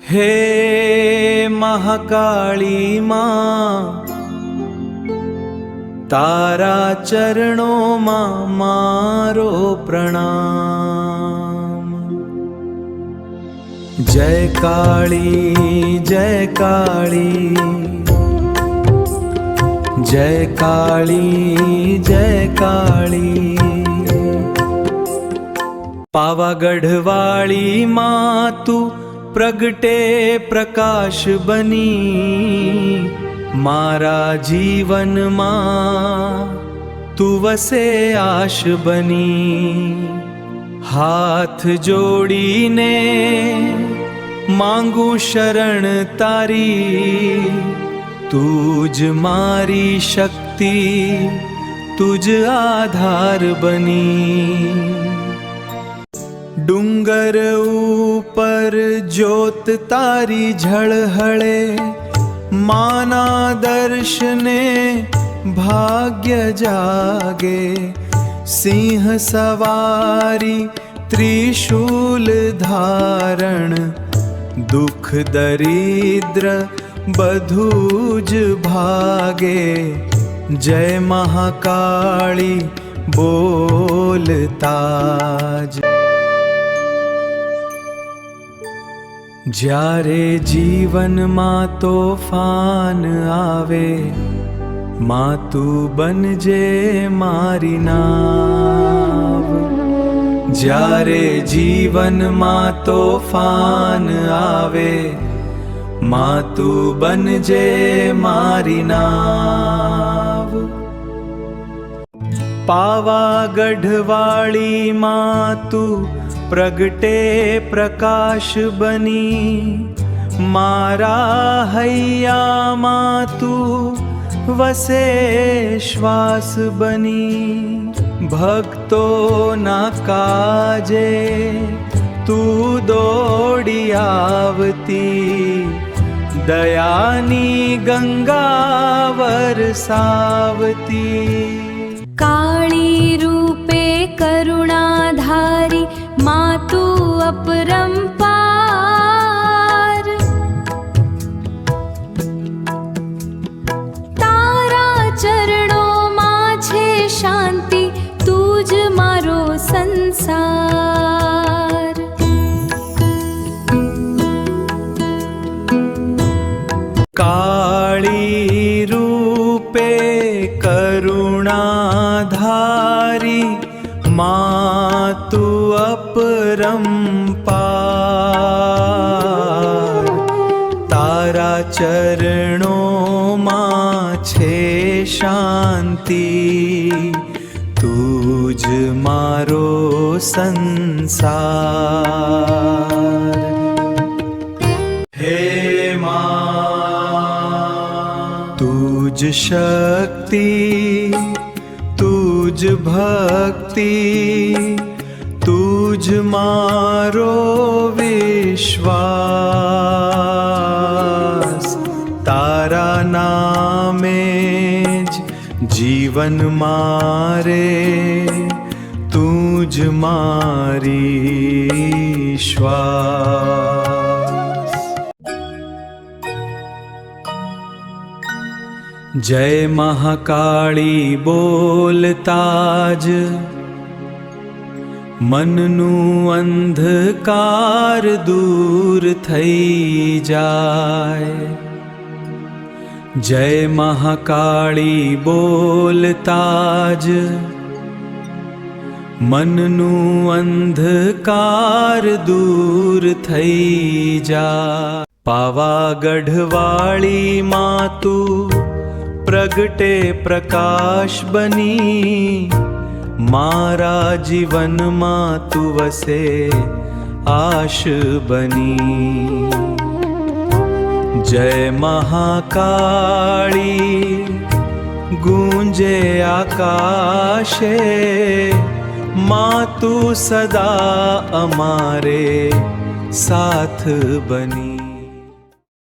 हे महाकाली माँ, तारा चरणों मां मारो प्रणाम। जय काली जय काली, जय काली जय काली। पावागढ़ वाली मां तू प्रगटे प्रकाश बनी, मारा जीवन मां तू वसे आश बनी। हाथ जोड़ीने मांगू शरण तारी, तुझ मारी शक्ति तुझ आधार बनी। डूंगर ऊपर ज्योत तारी झळहळे, माना दर्शने भाग्य जागे। सिंह सवारी त्रिशूल धारण, दुख दरिद्र बधुज भागे। जय महाकाली बोलताज। જ્યારે જીવનમાં તોફાન આવે, માં તું બનજે મારી નાવ। જ્યારે જીવનમાં તોફાન આવે, માં તું બનજે મારી નાવ। પાવાગઢ વાળી માં તું प्रगटे प्रकाश बनी, मारा हैया मां तू वसे श्वास बनी। भक्तो ना काजे तू दौड़ी आवती, दयानी गंगा वरसावती। काली रूपे करुणाधारी, माँ तू अपरंपार। तारा चरणों मां छे शांति, तुझ मारो संसार। काली रूपे करुणाधारी, मां तू अपरंपार। तारा चरणों मां छे शांति, तुझ मारो संसार। हे मां तुझ शक्ति तुझ भक्ति, तुझ मारो विश्वास। तारा नामे ज जीवन मारे, तुझ मारी श्वास। जय महाकाली बोलताज, मननु अंधकार दूर थई जाय। जय महाकाली बोलताज, मननु अंधकार दूर थई जाय। पावागढ़ वाली मां तू प्रगटे प्रकाश बनी, मारा जीवन मां तू वसे आश बनी। जय महाकाली गूंजे आकाशे, मां तू सदा अमारे साथ बनी।